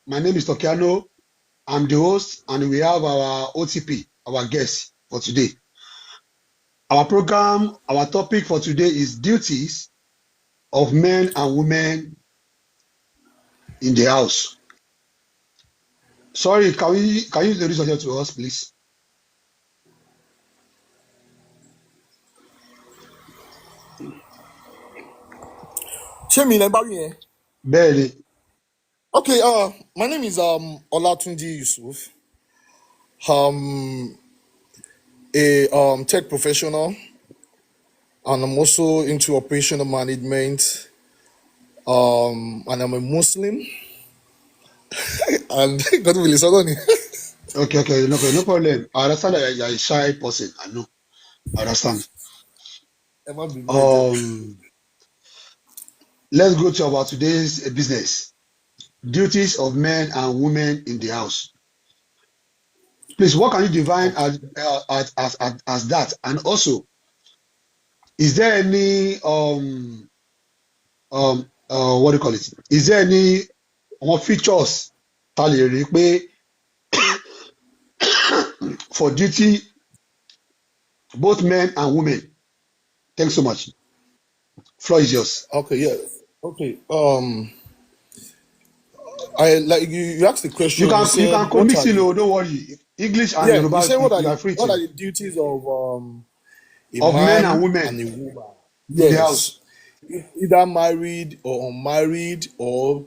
My name is Tokiano. I'm the host, and we have our OTP, our guest for today. Our topic for today is duties of men and women in the house. Sorry, can you introduce yourself to us, please? Ṣé mi lẹ bá wí yẹn? Bẹ́ẹ̀ni, Okay, my name is Olatunji Yusuf. A tech professional, and I'm also into operational management. And I'm a Muslim. And God will listen on it. okay, no problem. I understand that you're a shy person. I know, I understand. Ẹ má bínú ẹ jọ̀ọ́. Um, let's go to our today's business. Duties of men and women in the house. Please, what can you define Okay. as that? And also, is there any what do you call it? Is there any features ta lè rí pé for duty both men and women? Thanks so much. Floor is yours. Okay, yeah. Okay. I like you asked the You question, you can you said can what co-mix are in, the don't worry. English and yeah, you Yoruba, said you are free what are to. the duties of a Of men and man women and a woman? in the Yes. house. Either married or unmarried or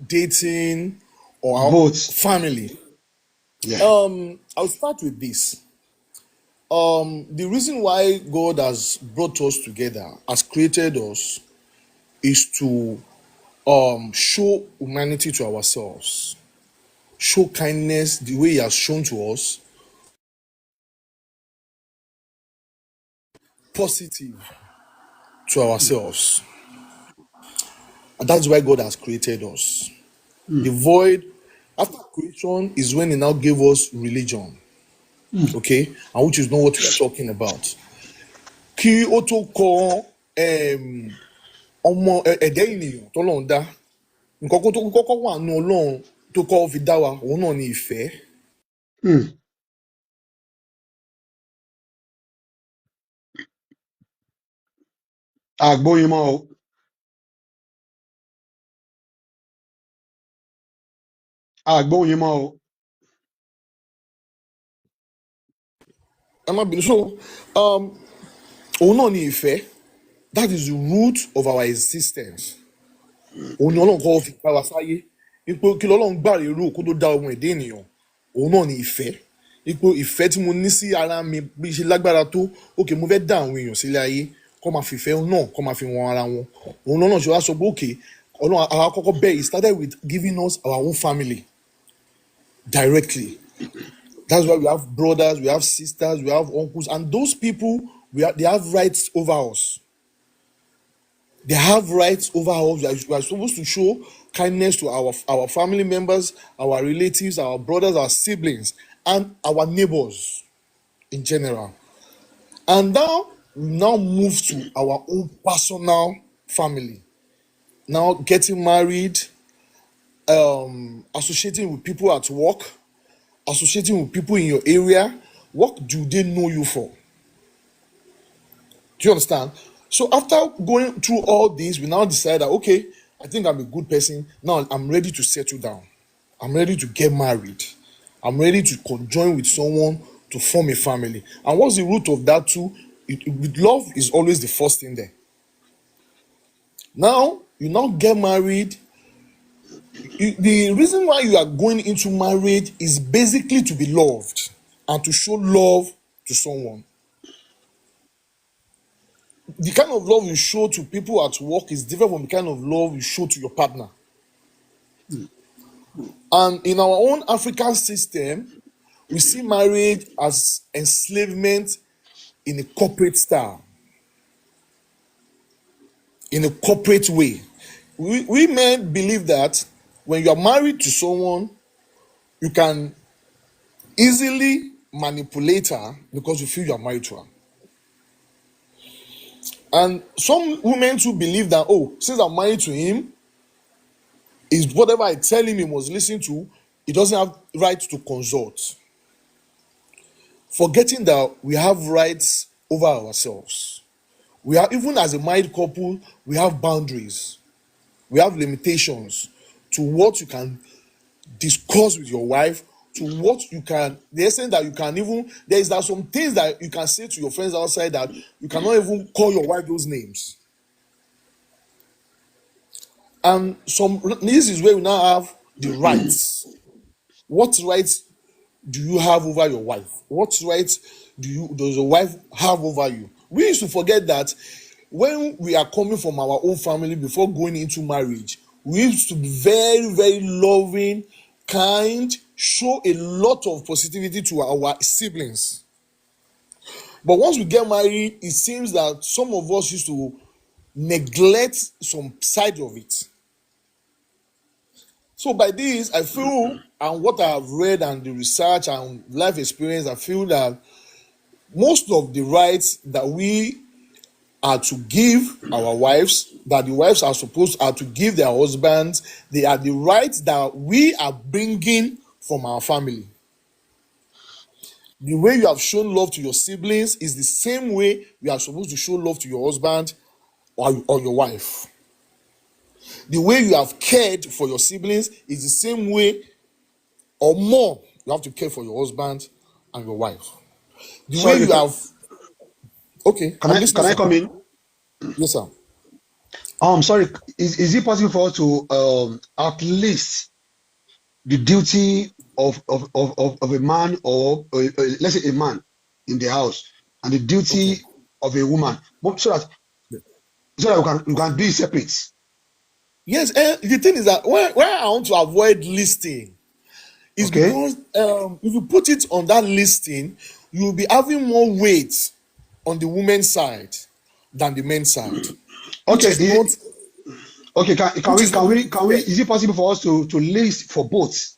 dating or Both. family. Yeah. I'll start with this. The reason why God has brought us together, has created us, is to show humanity to ourselves, show kindness the way He has shown to us, positive to ourselves. And that's why God has created us. The Mm, void after creation is when He now gave us religion. mm. Okay, and which is not what we are talking about. Kí ó tó kọ ọmọ ẹ̀dá ènìyàn tọ́lọ́run dá, nǹkan kó tó kọ́kọ́ wà nù Ọlọ́run tó kọ́ fi dá wa, òun náà ni ìfẹ́. Mm. Àgbóyin mọ́ o. Àgbóyin mọ́ o. Ẹ má bínú. So, òun náà ni ìfẹ́. That is the root of our existence. Òun ni Ọlọ́run kọ́ fi dá wa sáyé. Ipò kí lọ́lọ́run gbà lérò kó tó dá ọmọ ẹ̀dá ènìyàn. Òun náà ni ìfẹ́. Ipò ìfẹ́ tí mo ní sí ara mi bí ṣe lágbára tó, òkè mo fẹ́ dá àwọn èèyàn sílé ayé kó máa fi ìfẹ́ náà kó máa fi wọn ara wọn. Òun náà ṣe wá sọ pé òkè Ọlọ́run àwa kọ́kọ́ bẹ́ẹ̀, he started with giving us our own family directly. That's why we have brothers, we have sisters, we have uncles, and those people they have rights over us. They have rights over us. We are supposed to show kindness to our family members, our relatives, our brothers, our siblings, and our neighbors in general. And now we now move to our own personal family. Now getting married, associating with people at work, associating with people in your area. What do they know you for? Do you understand? So after going through all this, we now decide that okay, I think I'm a good person. Now I'm ready to settle down. I'm ready to get married. I'm ready to conjoin with someone to form a family. And what's the root of that too? With love is always the first thing there. Now you now get married. The reason why you are going into marriage is basically to be loved and to show love to someone. The kind of love you show to people at work is different from the kind of love you show to your partner. And in our own African system, we see marriage as enslavement in a corporate style, in a corporate way. We men believe that when you are married to someone, you can easily manipulate her because you feel you are married to her. And some women too believe that, oh, since I'm married to him, is whatever I tell him he must listen to, he doesn't have right to consult. Forgetting that we have rights over ourselves. We are, even as a married couple, we have boundaries, we have limitations to what you can discuss with your wife, to what you can, the extent that you can even, there is that some things that you can say to your friends outside that you cannot even call your wife those names. And this is where we now have the rights. What rights do you have over your wife? What rights does your wife have over you? We used to forget that when we are coming from our own family before going into marriage, we used to be very, very loving, kind, show a lot of positivity to our siblings. But once we get married, it seems that some of us used to neglect some side of it. So by this, I feel, and what I have read and the research and life experience, I feel that most of the rights that we are to give our wives, that the wives are to give their husbands, they are the rights that we are bringing from our family. The way you have shown love to your siblings is the same way you are supposed to show love to your husband or your wife. The way you have cared for your siblings is the same way or more you have to care for your husband and your wife. The way Sorry, you have, okay, can I'm I listening, sir. come in? Yes, sir. Sorry, is it possible for us to at least the duty of a man or let's say a man in the house and the Okay. duty of a woman, so that we can do it separate. Yes, the thing is that why I want to avoid listing is Okay. because if you put it on that listing, you will be having more weight on the women's side than the men's side, which Okay. is not Okay. which is not We? fair. Is it possible for us to list for both?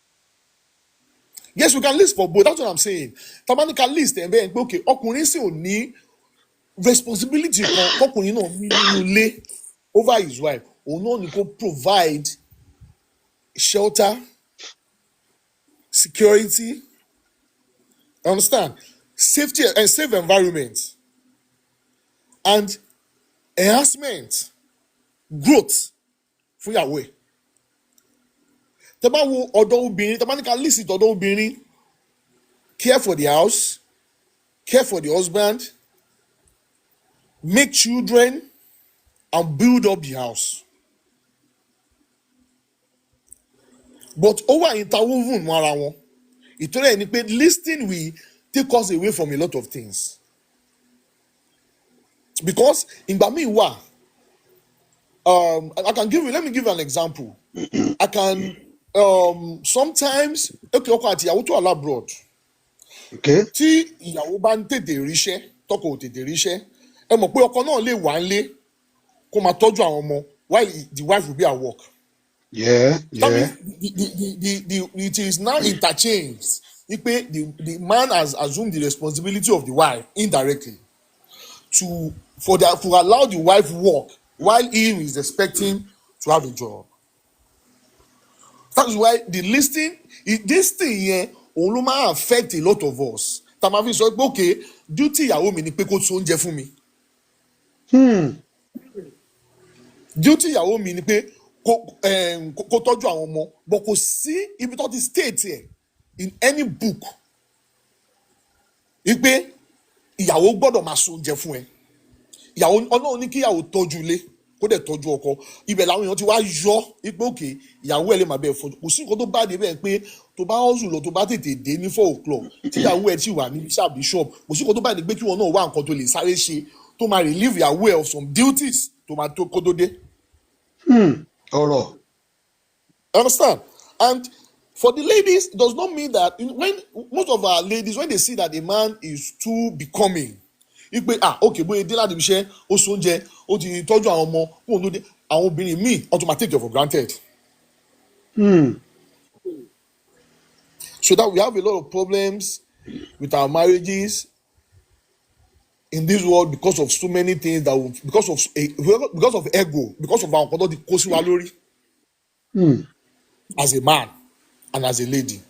Yes, we can list for both. That's what I'm saying. Tamani can list ẹ̀ bẹ́ẹ̀ pé okay, ọkùnrin sì ò ní responsibility kan tọkùnrin náà ní nínú ilé over his wife. Òun náà ni kó provide shelter, security, understand, safety and safe environment, and enhancement, growth fún ìyàwó ẹ̀. Tẹ́ bá wo ọ̀dọ́ obìnrin, tẹ́ bá ní ká list ọ̀dọ́ obìnrin, care for the house, care for the husband, make children, and build up the house. But ó wà interwoven mọ́ ara wọn. Ìtọ́rẹ́ ẹ̀ ni pé listing will take us away from a lot of things. Because ìgbà míì wà, let me give you an example. I can sometimes, okay, ọkọ àti ìyàwó tó wà labroad, Okay. tí ìyàwó bá ń tètè ríṣẹ́, tọkọ ò tètè ríṣẹ́, ẹ mọ̀ pé ọkọ náà lè wà nílé kó máa tọ́jú àwọn ọmọ while the wife will be at work. Yeah. That Yeah. means it is now interchanged. The man has assumed the responsibility of the wife indirectly to allow the wife work while he is expecting to have a job. That's why the listing, this thing here, òun ló máa affect a lot of us. Tamafi sọ pé okay, duty ìyàwó mi ni pé kó tún oúnjẹ fún mi. Duty ìyàwó mi ni pé kó tọ́jú àwọn ọmọ, but kò sí ibi tó ti state ẹ̀ in any book wípé ìyàwó gbọ́dọ̀ máa sun oúnjẹ fún ẹ. Ìyàwó Ọlọ́run ní kí ìyàwó tọ́jú ilé kó dẹ̀ tọ́jú ọkọ. Ibẹ̀ làwọn èèyàn ti wá yọ wípé òkè ìyàwó ẹ̀ lè máa bẹ̀ fọjú. Kò sí nǹkan tó bá dé bẹ́ẹ̀ pé tó bá hustle lọ tó bá tètè dé ní 4 o'clock tí ìyàwó ẹ̀ ti wà ní sáà bishop. Kò sí nǹkan tó bá dé pé kí wọn náà wá nǹkan tó lè sáré ṣe tó máa relieve ìyàwó ẹ̀ of some duties tó máa tó kó tó dé. Ọ̀rọ̀. Understand? And for the ladies, it does not mean that when most of our ladies, when they see that a man is too becoming, wípé okay, bóyá dé láti ibi iṣẹ́, ó so oúnjẹ, ó ti tọ́jú àwọn ọmọ, kóun ló dé, àwọn obìnrin míì automatic for granted. So that we have a lot of problems with our marriages in this world because of so many things because of ego, because of our nǹkan tó ti kó sí wa lórí. as a man and as a lady.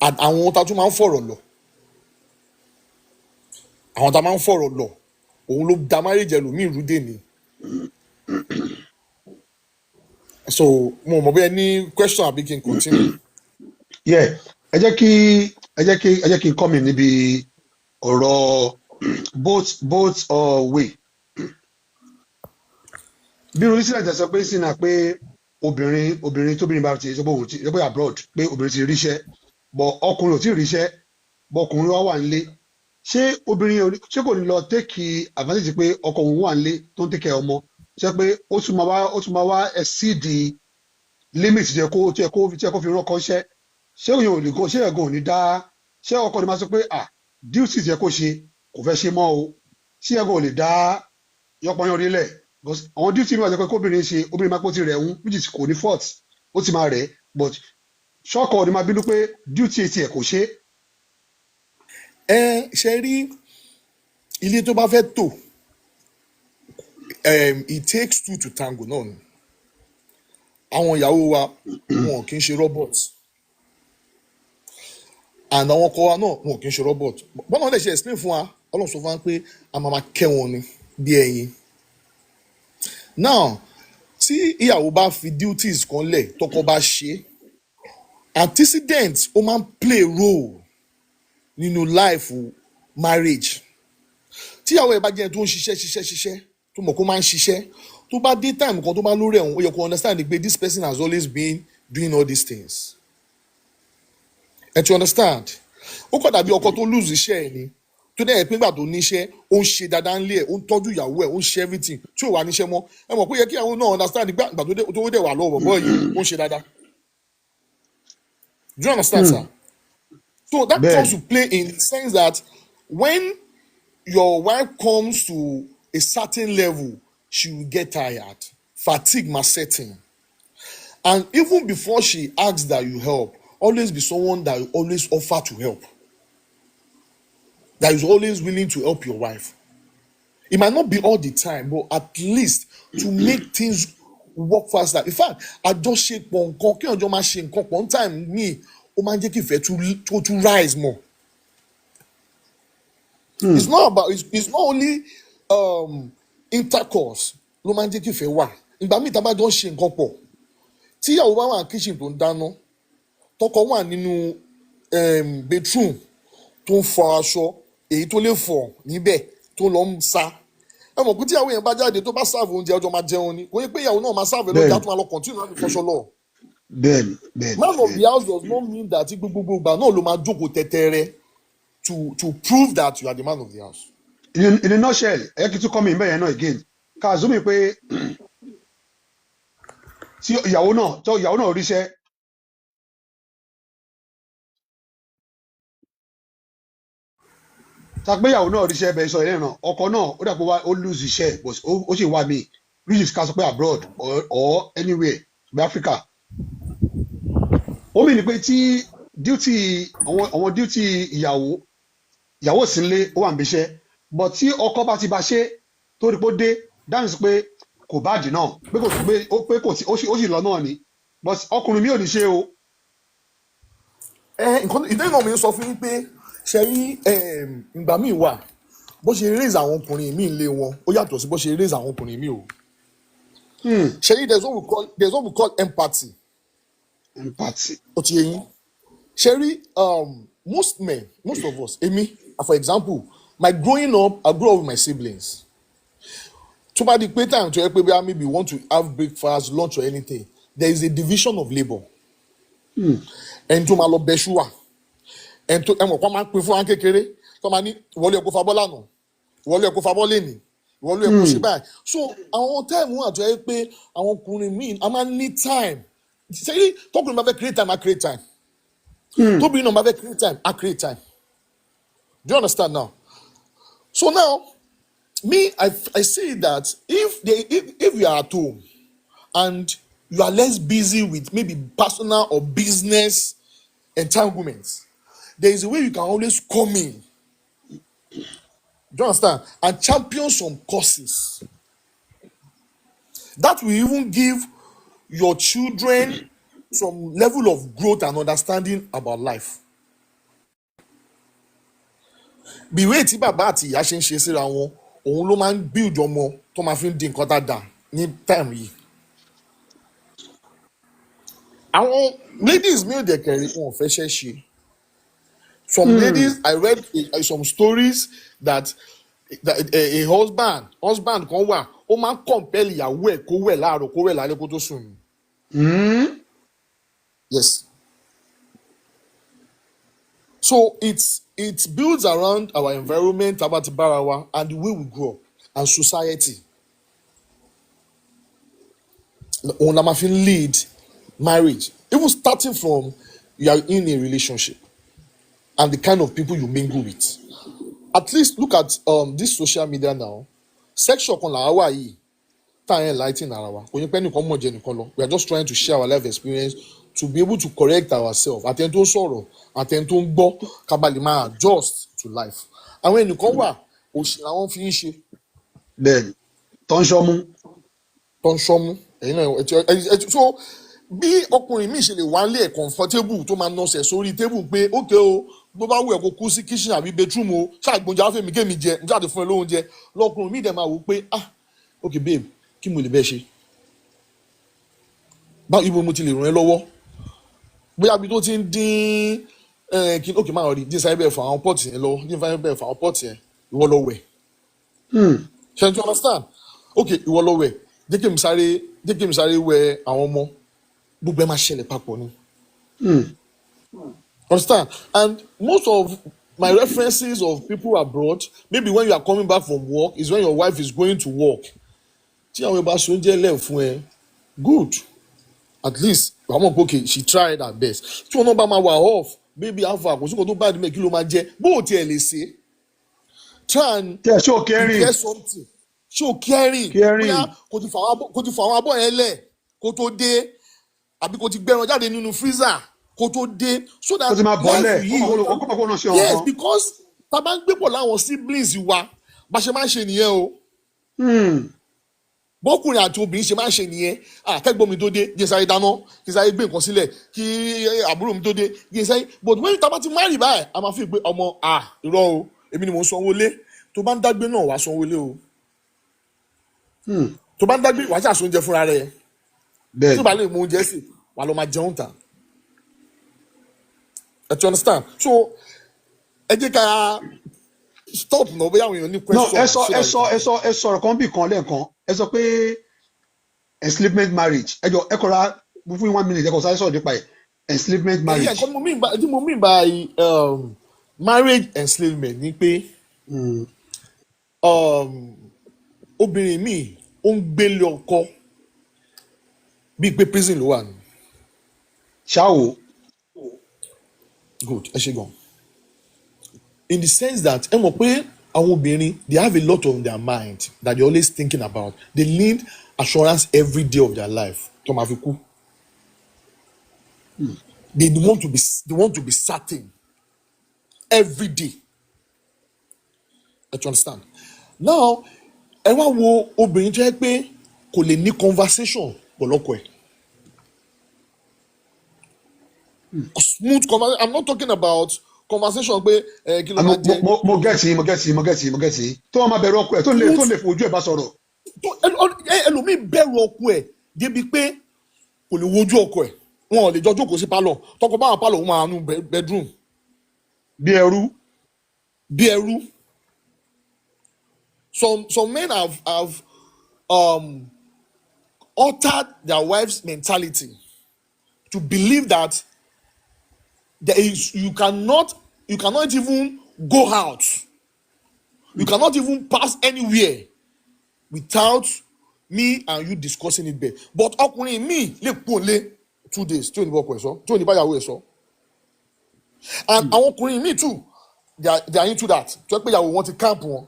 And àwọn tá a tún máa ń fọ̀rọ̀ lọ àwọn tá a máa ń fọ̀rọ̀ lọ òun ló da marriage ẹlòmíì rú dè ní. So mo mọ̀ bóyá ní question àbí kí n continue. Yeah, ẹ jẹ́ kí n kọ́ mi níbi ọ̀rọ̀ both way. Bí irú sílẹ̀ tẹ̀sán pé sínú pé obìnrin tóbìnrin bá ti sọ pé òun ti sọ pé abroad pé obìnrin ti ríṣẹ́ bọ̀ ọkùnrin ò tí ì ríṣẹ́ bọ̀ ọkùnrin wá wà nílé, ṣé obìnrin ṣé kò ní lọ take advantage pé ọkọ òun wà nílé tó ń take care ọmọ, ṣé pé ó tún máa wá exceed the limit tí ẹ kó fi rán ọkọ ṣẹ́, ṣé òun ò lè go ṣé ẹ̀gbọ́n ò ní dá, ṣé ọkọ ni máa sọ pé duties yẹ kó ṣe kò fẹ́ ṣe mọ́ o, ṣé ẹ̀gbọ́n ò lè dá yọpọnyán orílẹ̀ àwọn duty mi wà pé kóbìnrin ṣe obìnrin máa pọ́ ti rẹ̀ ń which is kò ní fault ó ti máa rẹ̀ but ṣọ́kọ ni máa bínú pé duty ti ẹ̀ kò ṣe. Ṣe rí ilé tó bá fẹ́ tò it takes two to tango náà ni. Àwọn ìyàwó wa wọn kì í ṣe robot and àwọn ọkọ wa náà wọn kì í ṣe robot. Bọ́lá ọ̀dẹ̀ ṣe explain fún wa Ọlọ́run sọ fún wa pé a máa kẹ́ wọn ni bí ẹyin. Now tí ìyàwó bá fi duties kan lẹ̀ tọkọ bá ṣe antecedent ó máa ń play role nínú life marriage. Tí ìyàwó ẹ̀ bá jẹ́ tó ń ṣiṣẹ́ tó mọ̀ kó máa ń ṣiṣẹ́ tó bá dé time kan tó bá lórí ẹ̀hún ó yẹ kó understand pé this person has always been doing all these things. Ẹ ti understand? Ó kọ̀ dàbí ọkọ tó lose iṣẹ́ ẹ̀ ni tó dẹ̀ yẹ pé nígbà tó níṣẹ́ ó ń ṣe dáadáa ńlé ẹ̀ ó ń tọ́jú ìyàwó ẹ̀ ó ń ṣe everything tí ò wá níṣẹ́ mọ́ ẹ mọ̀ pé yẹ kí àwọn náà understand nígbà tó dẹ̀ wà lọ́wọ́ bọ́ yìí ó ń ṣe dáadáa. Do you understand, sir? So that comes to play in the sense that when your wife comes to a certain level, she will get tired, fatigue must set in. And even before she asks that you help, always be someone that will always offer to help. That is always willing to help your wife. It might not be all the time, but at least to make things work faster. In fact, àjọṣepọ̀ nǹkan kí ọjọ́ máa ṣe nǹkan pọ̀ ní time míì ó máa ń jẹ́ kí ìfẹ́ to rise more. It's not only intercourse ló máa ń jẹ́ kí ìfẹ́ wà. Ìgbà míì tá a bá jọ ń ṣe nǹkan pọ̀ tí ìyàwó bá wà ní kitchen tó ń dáná tọkọ wà nínú bedroom tó ń fọ aṣọ èyí tó lè fọ níbẹ̀ tó lọ ń sa ẹ mọ̀ pé tí ìyàwó yẹn bá jáde tó bá sáàfù oúnjẹ ọjọ́ máa jẹun ni kò yẹ pé ìyàwó náà máa sáàfù lọ́jà tó máa lọ continue láti fọṣọ lọ. Man of the house does not mean that gbogbo ìgbà náà ló máa jókòó tẹ́tẹ́rẹ́ to prove that you are the man of the house. In a nutshell ẹ kí tún kọ́ mi ìbẹ̀ yẹn náà again ká zoom pé tí ìyàwó náà ríṣẹ́ tàgbéyàwó náà ríṣẹ́ bẹ́ẹ̀ sọ ẹ̀rẹ́ náà ọkọ náà ó dàpọ̀ wá ó lose iṣẹ́ but ó sì wá mi which ká sọ pé abroad or anywhere bí Africa. Ó mì ní pé tí duty àwọn duty ìyàwó sí ilé ó wà níbi iṣẹ́ but tí ọkọ bá ti bá ṣe tó rí pé ó dé dáhùn sí pé kò bá dì náà pé kò sí ó sì lọ náà ni but ọkùnrin mi ò ní ṣe o. Nǹkan ìdí náà mi ń sọ fún yín pé ṣe rí ìgbà míì wà bó ṣe raise àwọn ọkùnrin míì lé wọn ó yàtọ̀ sí bó ṣe raise àwọn ọkùnrin míì o. Ṣe rí there's what we call empathy. Ó ti yé yín. Ṣe rí most of us èmi for example my growing up I grew up with my siblings. Tó bá di pé time tó yẹ pé bí maybe you want to have breakfast lunch or anything there is a division of labour. Ẹni tó máa lọ bẹ ṣúwà ẹni tó ẹmọ kan máa ń pín fún wa kékeré tó máa ní ìwọlé ẹkọ fabọ́ lánàá ìwọlé ẹkọ fabọ́ lẹ́nì ìwọlé ẹkọ ṣe báyìí. So àwọn táìmù àti ẹ pé àwọn ọkùnrin míì a máa ń ní time ṣẹ́yìn tọkùnrin máa fẹ́ create time a create time tóbìnrin náà máa fẹ́ create time a create time. Do you understand now? So now me I see that if you are at home and you are less busy with maybe personal or business entanglements, there is a way you can always come in. Do you understand? And champion some causes. That will even give your children some level of growth and understanding about life. Bí ìwé tí bàbá àti ìyá ṣe ń ṣe síra wọn, òun ló máa ń build ọmọ tó máa fi ń di nǹkan dáadáa ní time yìí. Àwọn ladies mi ò dẹ̀ kẹ̀rí wọn ò fẹ́ ṣẹ́ ṣe. Some ladies, I read some stories that a husband kan wà, ó máa ń compel ìyàwó ẹ̀ kó wẹ̀ láàárọ̀ kó wẹ̀ lálẹ́ kó tó sùn ni. Yes. So it builds around our environment, about barawa, and the way we grow up, and society. Òun la máa fi ń lead marriage, even starting from you are in a relationship and the kind of people you mingle with. At least look at this social media now. Section kan là wà yìí, tá à ń enlighten ara wa. Kò ní pẹ́ nìkan mọ̀ jẹ́ nìkan lọ. We are just trying to share our life experience to be able to correct ourselves. Àtẹni tó ń sọ̀rọ̀, àtẹni tó ń gbọ́, ká bá lè máa adjust to life. Àwọn ẹnìkan wà, òṣì làwọn fi ń ṣe. Bẹ́ẹ̀ni, tó ń ṣọ́mú. Tó ń ṣọ́mú. Ẹ̀yin náà so bí ọkùnrin mi ṣe lè wá lé ẹ̀ comfortable tó máa nọsẹ̀ sórí tébù pé ókè o bó bá wù ẹ́ kó kú sí kitchen àbí bedroom o ṣàgbọ́njà fèmí kémi jẹ n jáde fún ẹ lóúnjẹ lọkùnrin mi dẹ̀ máa wò pé okay babe kí mo lè bẹ́ẹ̀ ṣe báwo ibo mo ti lè ràn ẹ́ lọ́wọ́ bóyá bí tó ti ń dín kí ókè máa rí dín sáré bẹ́ẹ̀ fún àwọn pọ́ọ̀tì yẹn lọ́wọ́ dín sáré bẹ́ẹ̀ fún àwọn pọ́ọ̀tì yẹn ìwọ lọ wẹ̀ ṣe you understand okay ìwọ lọ wẹ̀ jẹ́ kí mi sáré wẹ̀ àwọn ọmọ gbogbo ẹ máa ṣẹlẹ̀ papọ̀ ni. Understand? And most of my references of people abroad, maybe when you are coming back from work, is when your wife is going to work. Tí àwọn ìbá ṣe oúnjẹ lẹ̀ fún ẹ, good. At least, àwọn okay, she tried her best. Tí wọn náà bá máa wà off, baby alpha, kò sí kò tó bá dìmẹ̀ kí ló máa jẹ, bó o tiẹ̀ lè ṣe. Try and prepare something. Show caring. Bóyá kò ti fà àwọn abọ́ yẹn lẹ̀ kó tó dé. Àbí kò ti gbẹran jáde nínú freezer kó tó dé so that life yìí yes because tá a bá ń gbé pọ̀ láwọn siblings wa bá ṣe máa ń ṣe nìyẹn o bọ́kùnrin àti obìnrin ṣe máa ń ṣe nìyẹn kẹ́gbọ́n mi tó dé kí n sáré dáná kí n sáré gbé nǹkan sílẹ̀ kí àbúrò mi tó dé kí n sáré but when tá a bá ti marry báyìí a máa fi pé ọmọ irọ́ o èmi ni mò ń sanwó lé tó bá ń dágbé náà wàá sanwó lé o tó bá ń dágbé wàá ṣàṣọ oúnjẹ fúnra rẹ̀ tí o bá lè mú oúnjẹ sí wà ló máa jẹun tà you understand so ẹ jẹ́ ká stop náà bóyá àwọn èèyàn ní question. ẹ sọ̀rọ̀ kan bí kan lẹ́ẹ̀kan ẹ sọ pé enslavement marriage ẹ jọ ẹ kọ́ra fún 1 minute ẹ kọ́ sáré sọ̀rọ̀ nípa ẹ̀ enslavement marriage. ẹ̀yẹ́ ẹ̀kọ́ mo mean by marriage enslavement ni pé obìnrin mi ó ń gbélé ọkọ bíi pé prison ló wà ní. ṣáwo. Good ẹ ṣe gan. In the sense that ẹ mọ̀ pé àwọn obìnrin they have a lot on their mind that they're always thinking about. They need assurance every day of their life. tó máa fi kú. They want to be certain every day. You understand? Now ẹ wá wo obìnrin tó yẹ pé kò lè ní conversation pọ̀lọ́kọ ẹ̀. Smooth conversation. I'm not talking about conversation pé kí ló máa jẹ. mo gẹ̀tì tó wọn máa bẹ̀rù ọkọ ẹ̀ tó lè fojú ẹ̀ bá sọ̀rọ̀. ẹlòmíì bẹ̀rù ọkọ ẹ̀ débi pé kò lè wojú ọkọ ẹ̀ wọn ò lè jọ jókòó sí pálọ̀ tọkọ báwọn pálọ̀ wọn máa nú bedroom. bí ẹrú. Some men have altered their wives' mentality to believe that you cannot even go out. You cannot even pass anywhere without me and you discussing it there. But ọkùnrin mi lè kú òlé 2 days tí ò ní bọ́ ọkọ ẹ̀ sọ tí ò ní báyàwó ẹ̀ sọ. And àwọn ọkùnrin mi too they are into that tó ẹ pé ìyàwó wọn ti camp wọn.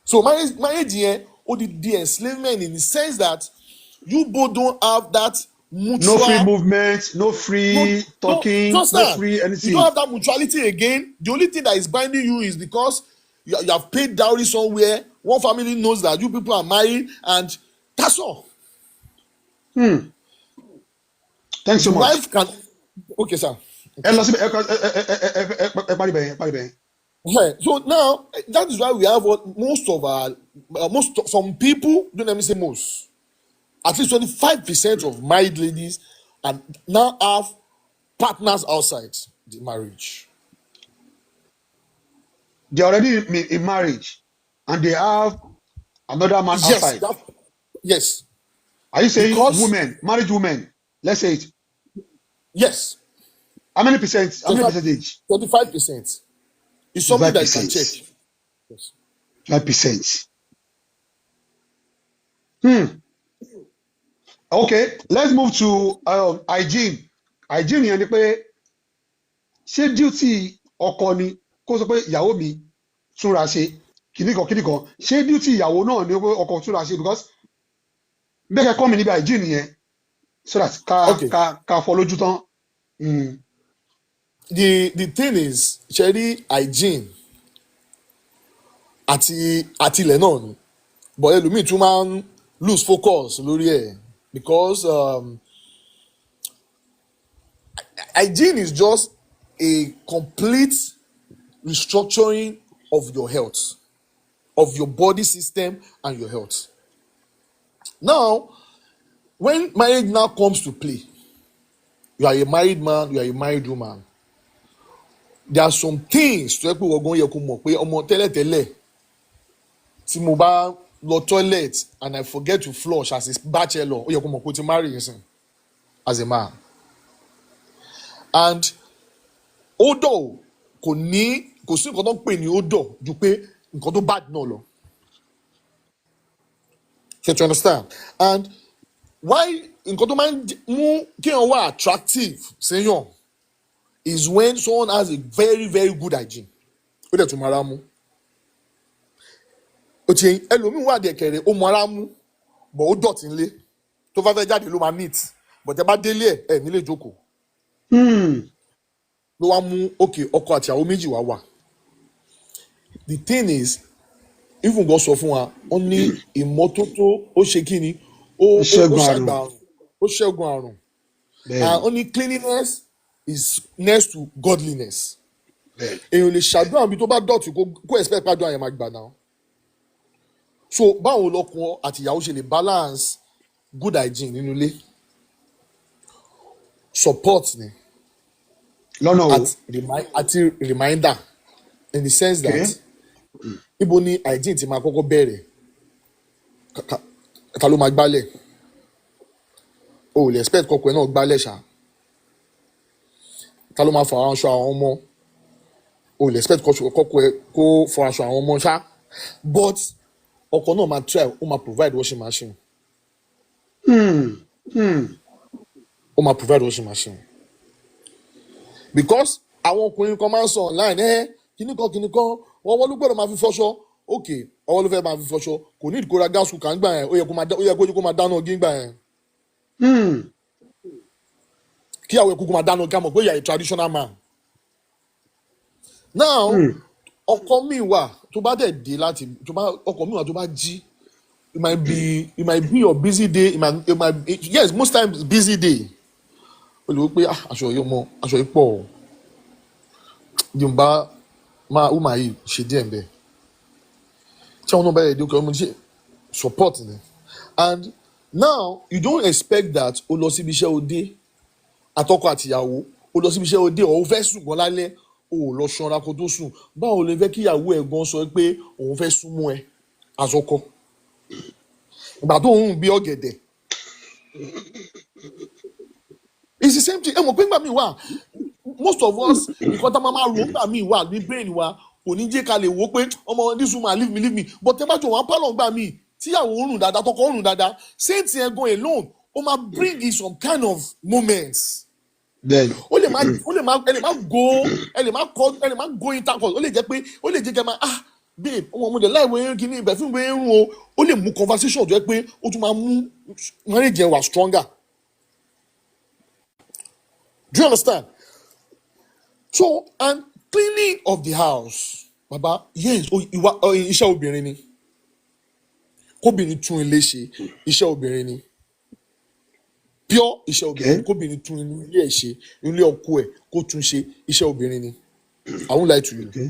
So marriage here or the enslavement in the sense that you both don't have that mutual. No free movement, no free talking, no free anything. You don't have that mutuality again. The only thing that is binding you is because you have paid dowry somewhere. One family knows that you people are married, and that's all. Thanks The so much. wife can. Okay, sir. Ẹ Okay, lọ sir. síbẹ̀ ẹ parí bẹ́ẹ̀, ẹ parí bẹ́ẹ̀. So now that is why we have what most of our some people, don't let me say most, at least 25% of married ladies and now have partners outside the marriage. They already in marriage and they have another man Yes, outside. yes, Are you saying because women, married women? Let's say it. yes, How many percent? How many 25, percentage? 25% is something Five that you can percent. check. Yes. 5%. Hmm. Okay, let's move to hygiene. Hygiene yẹn ni pé ṣé duty ọkọ ni kó sọ pé ìyàwó mi túnra ṣe kìnnìkan ṣé duty ìyàwó náà ni pé ọkọ túnra ṣe because bẹ́ẹ̀ kẹ́ kọ́ mi níbi hygiene yẹn so that Okay. ká fọ́ lójú tán. The thing is, Sherry, hygiene àti ilẹ̀ náà ni, but ẹlòmíì tún máa ń lose focus lórí ẹ̀ because hygiene is just a complete restructuring of your health, of your body system and your health. Now, when marriage now comes to play, you are a married man, you are a married woman. There are some things tó yẹ pé wọ́n gan yẹ kó mọ̀ pé ọmọ tẹ́lẹ̀tẹ́lẹ̀ tí mo bá lọ toilet and I forget to flush as a bachelor, ó yẹ kó mọ̀ pé ó ti marry nsìn as a man. And odor kò sí nǹkan tó ń pè ní odor ju pé nǹkan tó bad náà lọ. You understand? And why nǹkan tó máa ń mú kéèyàn wà attractive séèyàn is when someone has a very very good hygiene. Ó dẹ̀ tún mọ ara mú. Ó ti ẹlòmíì wà dẹ̀kẹ̀rẹ̀ ó mọ ara mú but ó dọ̀tí nílé tó bá fẹ́ jáde ló máa neat but ẹ bá délé ẹ̀ nílé ìjókòó. Ló wá mú okay ọkọ àti àwọn méjì wá wà. The thing is, even God sọ fún wa ó ní ìmọ́tótó ó ṣe kí ni ó ṣàgbà àrùn ó ṣẹ́gun àrùn and ó ní cleanliness is next to godliness. Èèyàn lè ṣàdúrà bí tó bá dọ̀tí kó expect pàdúrà yẹn máa gbà náà. So báwo lọkùnrin àti ìyàwó ṣe lè balance good hygiene nínú ilé? Support ni lọ́nà wo àti reminder in the sense that ibo ni hygiene ti máa kọ́kọ́ bẹ̀rẹ̀ ta ló máa gbálẹ̀ o ò lè expect kọ́kọ́ ẹ náà gbálẹ̀ ṣá ta ló máa fọ aṣọ àwọn ọmọ o ò lè expect kọ́kọ́ ẹ kó fọ aṣọ àwọn ọmọ ṣá but ọkọ náà máa try ó máa provide washing machine ó máa provide washing machine because àwọn ọkùnrin kan máa ń sọ online kíníkan ọwọ́ ló gbọ́dọ̀ máa fi fọṣọ okay ọwọ́ ló fẹ́ máa fi fọṣọ kò ní ìkóra gas cooker ńgbà yẹn ó yẹ kó máa dáná ogí ńgbà yẹn kí àwọn ẹ̀kú kó máa dáná ogí àmọ́ pé you are a traditional man. Now ọkọ mi wà tó bá dẹ̀ dé láti ọkọ mi wà tó bá jí it might be your busy day it might be, yes most times busy day ó lè wò pé aṣọ yìí pọ̀ o jùmbá máa ó máa yìí ṣe díẹ̀ mbẹ́ tí àwọn náà bẹ̀rẹ̀ ìdókòwò ọmọ ṣe support ni and now you don't expect that o lọ síbi iṣẹ́ òde àtọkọ àtìyàwó o lọ síbi iṣẹ́ òde o fẹ́ sùn gan lálẹ́ o ò lọ ṣanra kó tó sùn báwo lè fẹ́ kí ìyàwó ẹ̀ gan sọ pé òun fẹ́ súnmọ́ ẹ àsọkọ ìgbà tó ń bí ọ̀gẹ̀dẹ̀ it's the same thing ẹ mọ̀ pé nígbà míì wà most of us nǹkan tá a máa rò nígbà míì wà ní brain wa kò ní jẹ́ ká lè wò pé ọmọ this woman leave me but ẹ bá jọ wọn pálọ̀ nígbà míì tíyàwó ń rùn dáadáa tọkọ ń rùn dáadáa same thing ẹ gan alone ó máa bring in some kind of moments. ó lè má go intercourse ó lè jẹ́ pé ó lè jẹ́ kẹ́ máa babe ọmọ ọmọdé láìwé eré kìíní ibẹ̀ fún ìwé eré o ó lè mú conversation tó yẹ pé ó tún máa mú marriage yẹn wà stronger. Do you understand? So and cleaning of the house baba yes iṣẹ́ obìnrin ni kóbìnrin tún ilé ṣe iṣẹ́ obìnrin ni pure iṣẹ́ obìnrin ni Okay. kóbìnrin tún inú ilé ẹ̀ ṣe inú ilé ọkọ ẹ̀ kó tún ṣe iṣẹ́ obìnrin ni. I won't lie to you. Okay.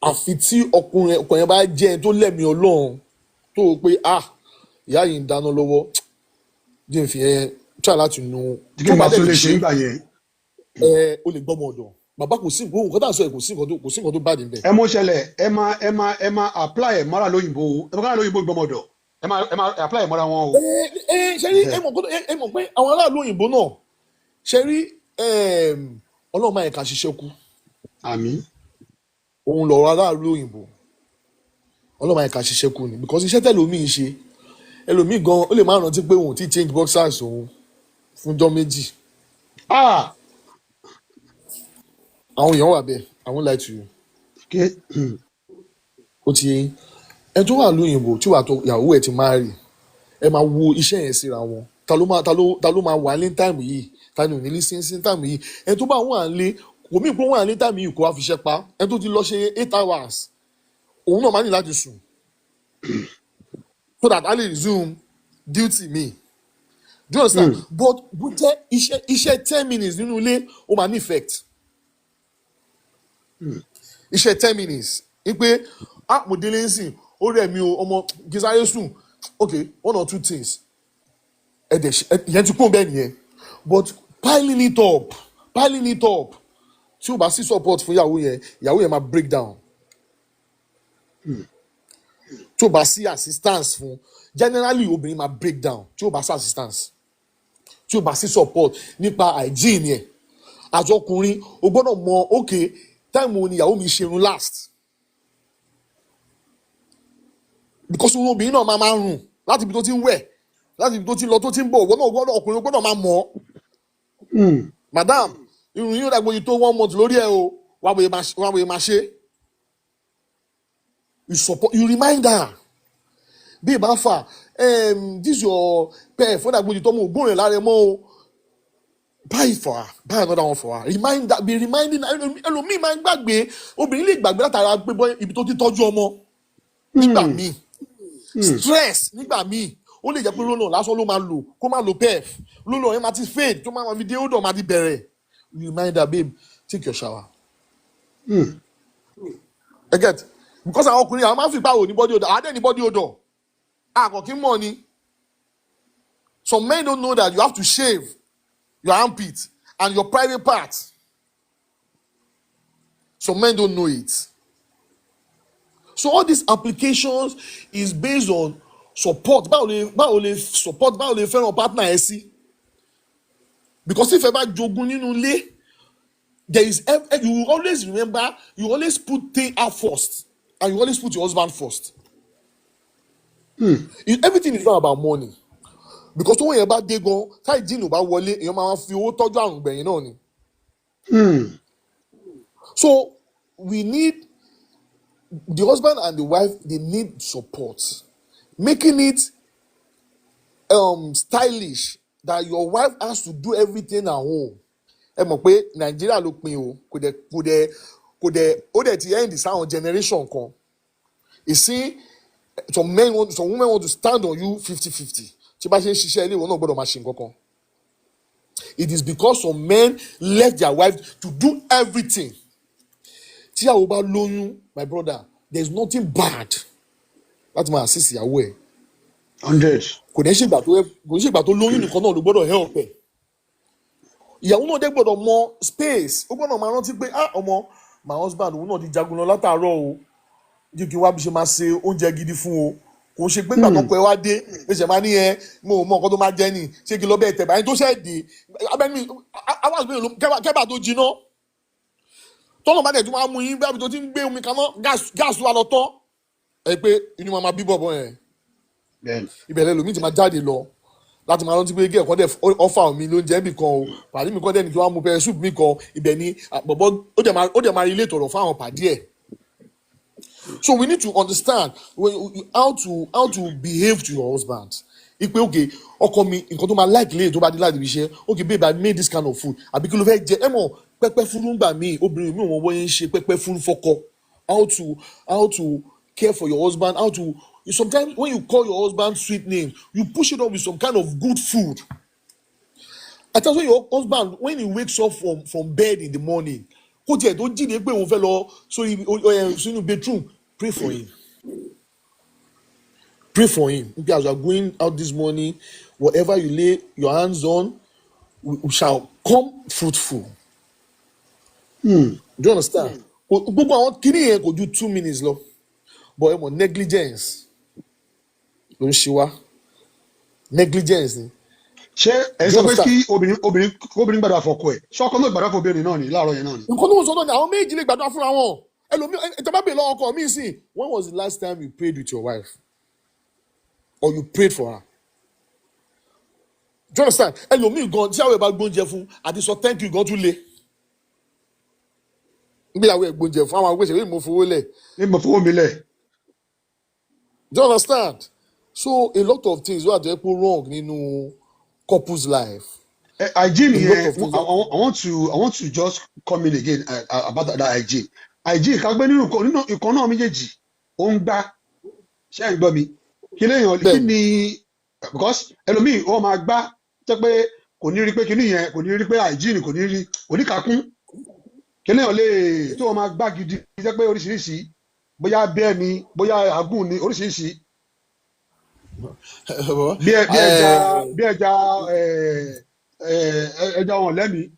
Àfi tí ọkùnrin yẹn bá jẹ́ ẹni tó lẹ́mìí Ọlọ́run tó o pé ìyá yìí ń dáná lọ́wọ́ díẹ̀ fi yẹn try láti nu Tí kí tó n bá bá dẹ̀ tún lè lè ṣe ṣe nígbà yẹn. o lè gbọ́mọ ọ̀dọ̀ bàbá kò sí nǹkan tá à ń sọ ẹ̀ kò sí nǹkan tó bá dé bẹ́ẹ̀. Ẹ mọ ṣẹlẹ̀ ẹ máa apply ẹ̀ mọ́ra lóyìnbó ẹ máa lóyìnbó gbọmọdọ̀ ẹ máa apply ẹ̀ mọ́ra wọn o. ṣe rí ẹ mọ̀ pé àwọn aráàlú òyìnbó náà ṣe rí Ọlọ́run máa yẹ ká ṣiṣẹ́ kú Àmín. òun lọ̀rọ̀ aráàlú òyìnbó Ọlọ́run máa yẹ ká ṣiṣẹ́ kú ni because iṣẹ́ tẹ̀lómìn ṣe ẹlòmíì gan ó lè má rántí pé òun ti change boxers òun fúnjọ́ méjì. Àwọn èèyàn wà bẹ́ẹ̀ I won't lie to you. Okay. Ó ti yé ẹ tó wà lóyìnbó tí wàá tó ìyàwó ẹ̀ ti máa rì ẹ máa wo iṣẹ́ yẹn síra wọn ta ló máa wà ní táìmù yìí ta ni ò ní ní sí táìmù yìí ẹ tó bá wà ní kò mí pé wà ní táìmù yìí kó wá fi ṣẹ́ pa ẹ tó ti lọ ṣe 8 hours òun náà máa ní láti sùn so that I lè resume duty me. Do you understand? But bó jẹ́ iṣẹ́ 10 minutes nínú ilé ó máa ní effect. Iṣẹ́ 10 minutes wípé mo délé ń sìn ó rẹ̀ mi o ọmọ gísáyé sùn okay 1 or 2 things ìyẹn ti kún bẹ́ẹ̀ nìyẹn but piling it up tí o bá sí support fún ìyàwó yẹn máa break down. Tí o bá sí assistance fún generally obìnrin máa break down tí o bá sí assistance tí o bá sí support nípa hygiene yẹn àjọkùnrin o gbọ́dọ̀ mọ okay time wo ni ìyàwó mi ṣerun last because obìnrin náà máa rùn láti ibi tó ti ń wẹ̀ láti ibi tó ti ń lọ tó ti ń bọ̀ ọkùnrin gbọ́dọ̀ máa mọ̀ ọ́ madam irun yóò dàgbò yìí tó 1 month lórí ẹ o wà bóyá máa ṣe you remind her bí ìbá fà this your pẹ fọdàgbò yìí tó mọ ògbóǹrẹ̀ lára ẹ mọ́ o buy it for her buy another one for her be reminding ẹlòmíì máa ń gbàgbé obìnrin lè gbàgbé látara pé bọ́ ibi tó ti tọ́jú ọmọ nígbà míì stress nígbà míì ó lè jẹ́ pé lónà lásán ló máa lò kó má lo pef lónà ẹ máa ti fade tó máa fi dé ó dọ̀ máa ti bẹ̀rẹ̀ remind her babe take your shower. I get because àwọn ọkùnrin àwọn máa ń fi ìpáwò ní body odor àádẹ́ ní body odor àkọ́kí mọ̀ ni some men don't know that you have to shave your armpit and your private part. Some men don't know it. So all these applications is based on support. Báwo lè support, báwo lè fẹ́ràn partner ẹ sí. Because if ẹ bá jogún nínú ilé, there is you will always remember, you always put things out first, and you always put your husband first. Everything is not about money. Because tó wọ́n yẹn bá dé gan táì jíìnù bá wọlé èèyàn máa fi owó tọ́jú àrùn gbẹ̀yìn náà ni. So we need the husband and the wife, they need support, making it stylish that your wife has to do everything at home. Ẹ mọ̀ pé Nàìjíríà ló pin o kò dẹ̀ ó dẹ̀ ti end sáwọn generation kan. You see some women want to stand on you 50-50. Tí bá ṣe ń ṣiṣẹ́ ilé ìwọ náà gbọ́dọ̀ máa ṣe nǹkan kan. It is because some men left their wives to do everything. Tí àwọn bá lóyún, my brother, there is nothing bad láti máa assist ìyàwó ẹ̀. 100. Kò ní ṣe ìgbà tó lóyún nìkan náà ló gbọ́dọ̀ help ẹ̀. Ìyàwó náà dé gbọ́dọ̀ mọ space. Ó gbọ́dọ̀ máa rántí pé ọmọ my husband òun náà ti jagun lọ látàárọ̀ o. Jẹ́ kí n wá bí ṣe máa ṣe oúnjẹ gidi fún o. Kò ṣe pé gbàgbọ́ pé wá dé ẹsẹ̀ máa ní mo ò mọ nǹkan tó máa jẹ́ ni ṣé kí n lọ bẹ́ẹ̀ tẹ̀ báyìí tó ṣẹ̀ dé abẹ́ni àwọn àgbẹ̀ kẹ́bà tó jiná tọ́nà bá dẹ̀ tó máa mú yín bí tó ti ń gbé omi kaná gáàsì wa lọ tán ẹ pé inú máa bí bọ̀bọ̀ yẹn ìbẹ̀rẹ̀ lomi ti máa jáde lọ láti máa rántí pé gé ẹ̀kọ́ dẹ̀ ọ́fà omi ló ń jẹ́ bì kan o pàdé mi kọ́ dẹ̀ ní kí wọ́n mú pẹ́ soup mi kan ibẹ̀ ni bọ̀bọ̀ ó dẹ̀ máa rí ilé ìtọ̀rọ̀ fáwọn pàdé ẹ̀. So we need to understand how to behave to your husband. Ipe okay, ọkọ mi nǹkan tó máa like lè tó bá dé láti ibi iṣẹ́. Okay babe, I made this kind of food. Àbí kí ló fẹ́ jẹ? Ẹ mọ̀ pẹ́pẹ́ fúrú ń gbà mí obìnrin mi ò mọ̀ bóyá ń ṣe pẹ́pẹ́ fúrú fọ́kọ. How to care for your husband. Sometimes when you call your husband sweet name, you push it up with some kind of good food. I tell you, your husband, when he wakes up from bed in the morning, kó tiẹ̀ tó jí ni pé òun fẹ́ lọ sínú bedroom, pray for him. Pray for him. As you are going out this morning, whatever you lay your hands on, we shall come fruitful. Do you understand? Gbogbo àwọn kìíní yẹn kò ju 2 minutes lọ, but ẹ mọ̀ negligence ló ń ṣe wá. Negligence ni. ṣé ẹ sọ pé kí obìnrin gbàdúrà fọ́kọ ẹ̀ ṣọkọ náà gbàdúrà fọ́bìnrin náà ní láàárọ̀ yẹn náà ni. Nǹkan tó ń sọ náà ni àwọn méjì lè gbàdúrà fúnra wọn. Ẹlòmíì ìjọba bèèrè lọ́wọ́ ọkọ mi sìn, when was the last time you prayed with your wife? Or you prayed for her? Do you understand? Ẹlòmíì gan tí àwọn ẹ̀ bá gbóúnjẹ fún àti sọ thank you gan tún le. Níbi àwọn ẹ̀ gbóúnjẹ fún àwọn agbésẹ̀ wí mo fowó lẹ̀. Mo fowó mi lẹ̀. Do you understand? So a lot of things were to wrong nínú couple's life. Hygiene yẹn, I want to just come in again about that hygiene. Hygiene ká gbé nínú ìkan náà méjèèjì ó ń gbá ṣé ń gbọ́ mi kí lèèyàn kí ni because ẹlòmíì ó máa gbá jẹ́ pé kò ní rí pé kíní yẹn kò ní rí pé hygiene kò ní kakún kí lèèyàn lè tó máa gbá gidi jẹ́ pé oríṣiríṣi bóyá bẹ́ẹ̀ ni bóyá agún ni oríṣiríṣi bí ẹja wọn lẹ́mìí.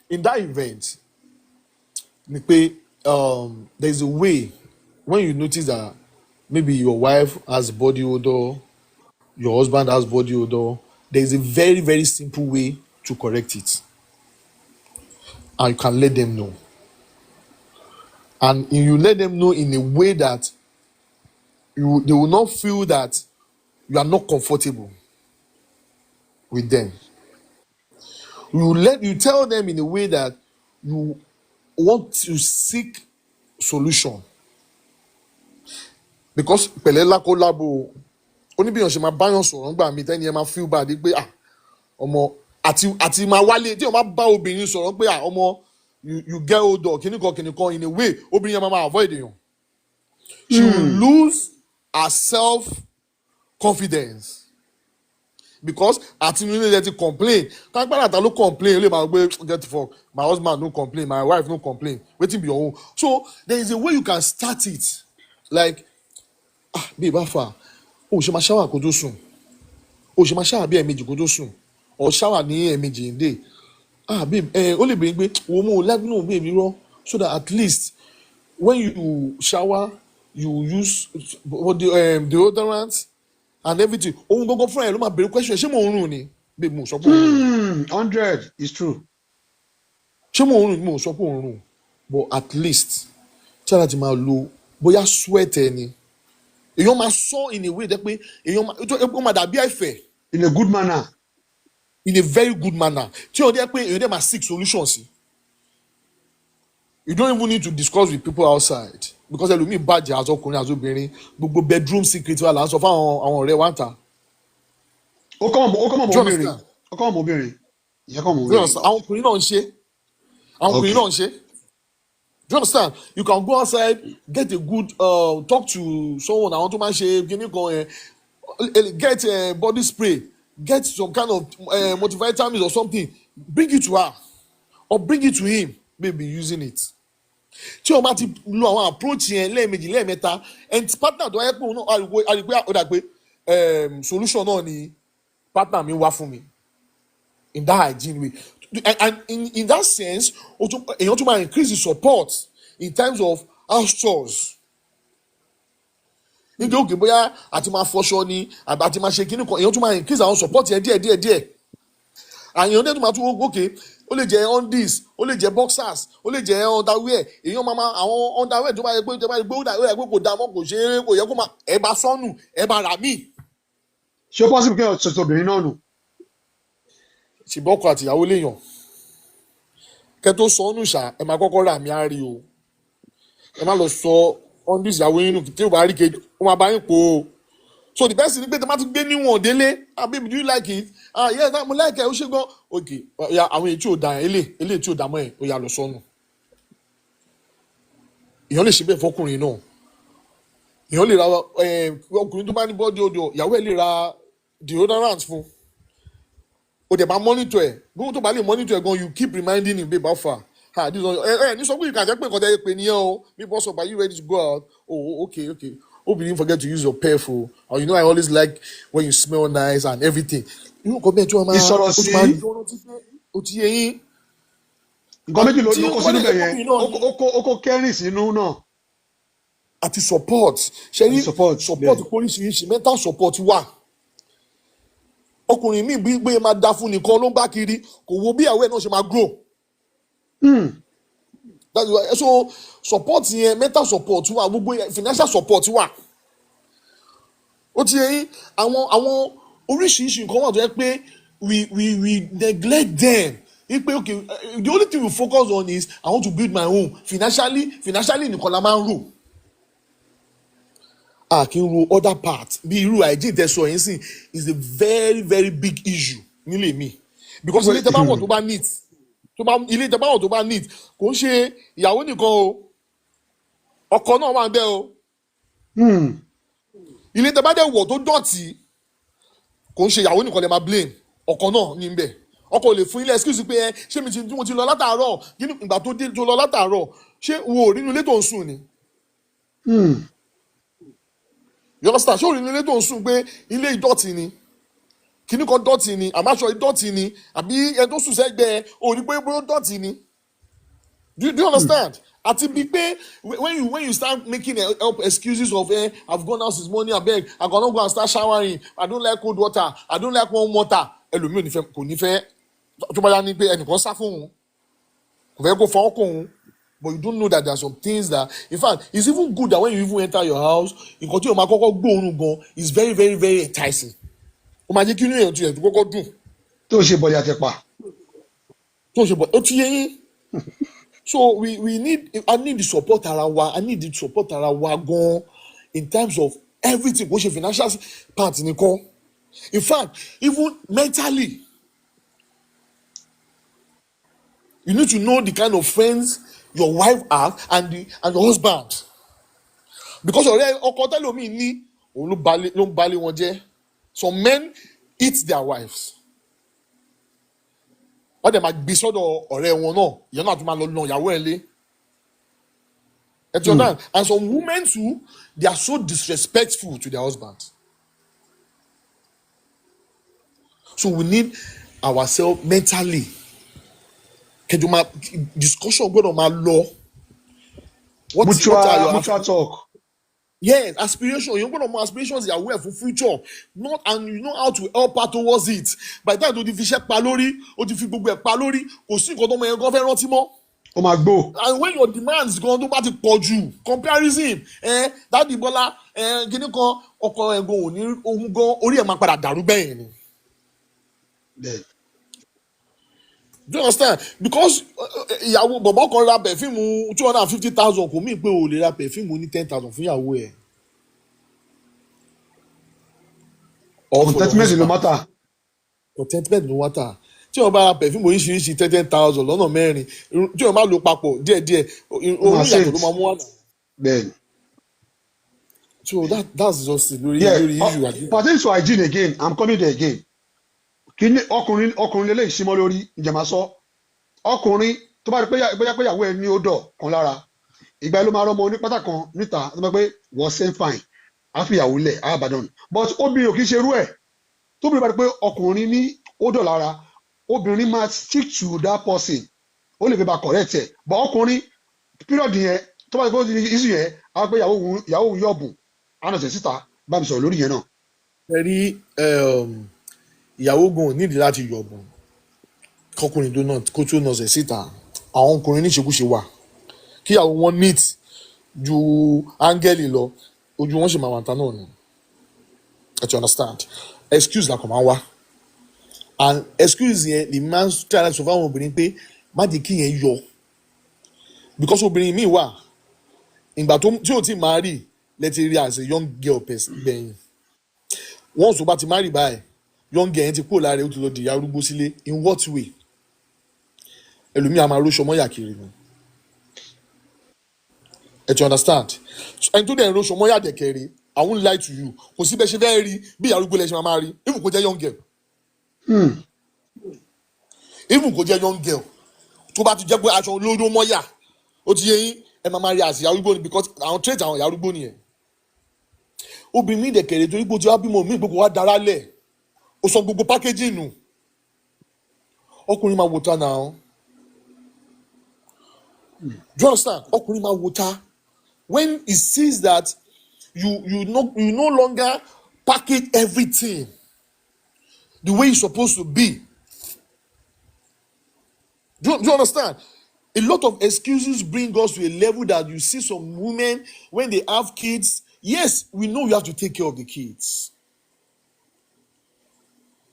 In that event, there is a way when you notice that maybe your wife has body odor, your husband has body odor, there is a very, very simple way to correct it. And you can let them know. And you let them know in a way that they will not feel that you are not comfortable with them. You tell them in a way that you want to seek solution. Because pẹ̀lẹ́ lákòlábò oníbíyàn ṣe máa báyàn sọ̀rọ̀ ńgbà mi tẹ́ni ẹ máa feel bad pé ọmọ àti máa wálé tí wọ́n bá bá obìnrin sọ̀rọ̀ pé ọmọ you get older kìnnìkan in a way obìnrin yẹn máa avoid èèyàn. She will lose her self-confidence. Because àti inú ilé ti complain kápẹ́rẹ́ àtà ló complain lè máa gbé get fuck my husband no complain my wife no complain wetin be your own. So there is a way you can start it like babe afa o ṣe máa ṣáwà kó tó sùn o ṣe máa ṣáwà bí ẹ̀ẹ̀mejì kó tó sùn o ṣáwà ní ẹ̀ẹ̀mejì in day babe ó lè bèrè pé wo mo like no babe irọ́ so that at least when you shower you use deodorant and everything ohun gbogbo fún ẹ ló máa bèrè question ṣé mo ń rùn ni babe mo sọ pé òun rùn 100 is true ṣé mo ń rùn ni mo sọ pé òun rùn but at least tí ara ti máa lo bóyá sweat ẹ ni èèyàn máa sọ in a way dẹ́ pé èèyàn máa dàbí ẹ̀fẹ̀ in a good manner in a very good manner tí o dẹ́ pé èèyàn dẹ́ máa seek solutions sí you don't even need to discuss with people outside because ẹlòmíì bàjẹ́ àti ọkùnrin àti obìnrin gbogbo bedroom secret wa là ń sọ fún àwọn ọ̀rẹ́ wa ń ta. ó kọ́ mọ̀ obìnrin ìyẹn kọ́ mọ̀ obìnrin. àwọn ọkùnrin náà ń ṣe do you understand you can go outside get a good talk to someone àwọn tó máa ń ṣe kíní kan get body spray get some kind of multivitamins or something bring it to her or bring it to him maybe using it. Tí o bá ti lo àwọn approach yẹn lẹ́ẹ̀mejì lẹ́ẹ̀mẹ́ta and partner tó wáyé pé òun náà àrígbé ó dà pé solution náà ni partner mi wá fún mi in that hygiene way and in that sense èèyàn tún máa increase the support in terms of house chores. Níbi òkè bóyá àti máa fọṣọ ni àbí àti máa ṣe kíní kan èèyàn tún máa increase àwọn support yẹn díẹ̀ àyàn dẹ́tun máa tún òkè ó lè jẹ́ undies ó lè jẹ́ boxers ó lè jẹ́ underwear èèyàn máa àwọn underwear tó bá yẹ pé ó dà pé kò dá mọ́ kò ṣe é kò yẹ kó máa ẹ bá sọnù ẹ bá rà mí. ṣé ó possible kí ọ̀sẹ̀ obìnrin náà nù. ṣùgbọ́n ọkọ àtìyàwó léèyàn kẹ́ tó sọnù ṣá ẹ máa kọ́kọ́ rà mí á rí o ẹ má lọ sọ undies ìyàwó yín nù tí ò bá rí kejì ó máa bá yín pò ó. So the best thing is pé tí a máa ti gbé níwọ̀n délé baby do you like it yes mo like it ó ṣe gan okay àwọn èyí tí ò dá yẹn eléyìí tí ò dá mọ́ ẹ̀ ó yà lọ sọnù. Èèyàn lè ṣe bẹ́ẹ̀ fọkùnrin náà èèyàn lè ra ọkùnrin tó bá ní bọ́ọ̀dì odò ìyàwó ẹ̀ lè ra deodorant fún o dẹ̀ máa monitor ẹ̀ gbogbo tó bá lè monitor ẹ̀ gan you keep reminding him babe how far this one ní sọ pé you can jẹ́ pé nǹkan tẹ́ pé nìyẹn o bí boss up are you ready to go out okay hope you didn't forget to use your perfume or you know I always like when you smell nice and everything irú nǹkan bẹ́ẹ̀ tí wọ́n máa ìsọ̀rọ̀ sí o ti yẹ yín. nǹkan méjì ló kó sínú bẹ̀ yẹn ó kó kẹ́rìn sínú náà. àti support ṣe rí support oríṣiríṣi mental support wà ọkùnrin míì bí gbé máa dá fún nìkan ló ń bá kiri kò wo bí ìyàwó ẹ̀ náà ṣe máa grow. That's why so support yẹn mental support wà gbogbo financial support wà ó ti yẹ yín àwọn oríṣiríṣi nǹkan wà tó yẹ pé we neglect them pé okay the only thing we focus on is I want to build my home financially nìkan la máa ń rò kí n ro other part bí irú hygiene tẹsán yẹn sìn is a very very big issue nílé mi because ilé tẹ́ bá wọ̀ tó bá neat ilé tẹ́ bá wọ̀ tó bá neat kò ń ṣe ìyàwó nìkan o ọkọ náà wà ń bẹ̀ o ilé tẹ́ bá dẹ̀ wọ̀ tó dọ̀tí kò ń ṣe ìyàwó nìkan lè máa blame ọkọ náà ní bẹ̀ ọkọ lè fún ilé excuse pé ṣé mo ti lọ látàárọ̀ ìgbà tó dé tó lọ látàárọ̀ ṣé wo ò nínú ilé tó ń sùn ni. You understand? ṣé ò nínú ilé tó ń sùn pé ilé ìdọ̀tí ni kíní kan dọ̀tí ni àmàṣọ ìdọ̀tí ni àbí ẹni tó sùn sẹ́gbẹ̀ẹ́ ò ní pé bó dọ̀tí ni. Do you understand? Àti bíi pé when you start making excuses of I've gone out since morning abeg I gonna go and start showering I don't like cold water I don't like warm water ẹlòmíì kò ní fẹ́ tó bá yá ní pé ẹnìkan sá fún òun kò fẹ́ kó fọwọ́ kó òun but you don't know that there are some things that in fact it's even good that when you even enter your house nǹkan tí o máa kọ́kọ́ gbóòórùn gan is very very very enticing o máa jẹ́ kí inú èèyàn ti ẹ̀ tó kọ́kọ́ dùn. tó ṣe bọ̀lì àtẹ̀pà. ó ti yé yín so I need the support ara wa gan in terms of everything kò ṣe financial part nìkan in fact even mentally you need to know the kind of friends your wife have and your husband because ọ̀rẹ́ ọkọ tẹ́lómi ní òun ló ń balẹ̀ wọn jẹ́ some men eat their wives wọ́n dẹ̀ máa gbé sọ́dọ̀ ọ̀rẹ́ wọn náà ìyẹn náà tún máa lọ nà ìyàwó ẹ̀ lé and some women too they are so disrespectful to their husband so we need ourselves mentally kẹjọ máa discussion gbọ́dọ̀ máa lọ. mutual talk. Yes, aspiration you gbọ́dọ̀ mọ aspirations ìyàwó ẹ̀ fún future not and you know how to help her towards it by the time tó ti fi iṣẹ́ pa lórí ó ti fi gbogbo ẹ̀ pa lórí kò sí nǹkan tó mọ yẹn gan fẹ́ rántí mọ́. ó máa gbó. and when your demands gan tó bá ti pọ̀ jù comparison dáàbì bọ́lá kíní kan ọkọ ẹ̀ gan ò ní ohun gan orí ẹ̀ máa padà dàrú bẹ́ẹ̀ ni. Do you understand? Because ìyàwó bọ̀bọ̀ kan ra pẹ̀fíìmù 250,000 kò mí pé o lè ra pẹ̀fíìmù ní 10,000 fún ìyàwó ẹ̀. Contentment ló mátà. Contentment ló mátà. Tí wọ́n bá ra pẹ̀fíìmù oríṣiríṣi 10,000 lọ́nà mẹ́rin tí wọ́n bá lò papọ̀ díẹ̀díẹ̀ orí ìyàtọ̀ ló máa mú wà náà. Bẹ́ẹ̀ni. So that's just lórí issue. Pertaining to hygiene again, I'm coming there again. Kíni ọkùnrin lélẹ̀ ìṣímọ́ lórí ìjẹ̀má sọ ọkùnrin tó bá rí bóyá pé ìyàwó ẹ̀ ní odò kan lára ìgbà ló máa rọmọ onípátá kan níta tó bá pé wọ́n ṣe ń fàìn á fi ìyàwó lẹ̀ á bàdàn but obìnrin ò kì í ṣe irú ẹ̀ tóbi bá rí pé ọkùnrin ní odò lára obìnrin máa stick to that person ó lè fi ba correct ẹ̀ but ọkùnrin period yẹn tó bá rí pé ó ti ní issue yẹn á pé ìyàwó òun yọ̀bùn á nà tẹ̀ síta bá mi sọ̀rọ̀ lórí yẹn náà. ẹ rí ìyàwó gan nídìí láti yọ̀bùn kọkùnrin kó tó nọ̀sẹ̀ síta àwọn ọkùnrin níṣekúṣe wà kíyàwó wọn neat ju áńgẹ́lì lọ ojú wọn ṣe máa wà tán náà ni you understand excuse la kàn máa wá and excuse yẹn lè máa ń try láti sọ fún àwọn obìnrin pé má jẹ́ kí yẹn yọ because obìnrin míì wà ìgbà tí ò tí máa rí lẹ́tí rí as a young girl gbẹ̀yìn once tó bá ti máa rí báyìí young girl yẹn ti kúrò lára ẹ̀ ó ti lọ di ìyá arúgbó sílé in what way ẹlòmíì a máa róṣọ mọ́yà kiri ni you understand ẹni tó dẹ̀ ń róṣọ mọ́yà dẹ̀kẹ̀rẹ̀ I won't lie to you kò sí bẹ́ẹ̀ ṣe fẹ́ rí bí ìyá arúgbó lẹ́sìn máa rí even kò jẹ́ young girl even kò jẹ́ young girl tó bá ti jẹ́ pé aṣọ olóró mọ́yà ó ti yẹ yín ẹ máa rí àṣìyà arúgbó ni because àwọn trait àwọn ìyá arúgbó nìyẹn. obìnrin mi dẹ̀kẹ̀rẹ̀ torí pé ó ti wá bímọ mi gbogbo wa dára lẹ̀ ó sọ gbogbo pákéjì nù ọkùnrin máa wò ta náà. Do you understand? ọkùnrin máa wò ta when he sees that you no longer package everything the way it's supposed to be. Do you understand? A lot of excuses bring us to a level that you see some women when they have kids. Yes, we know you have to take care of the kids.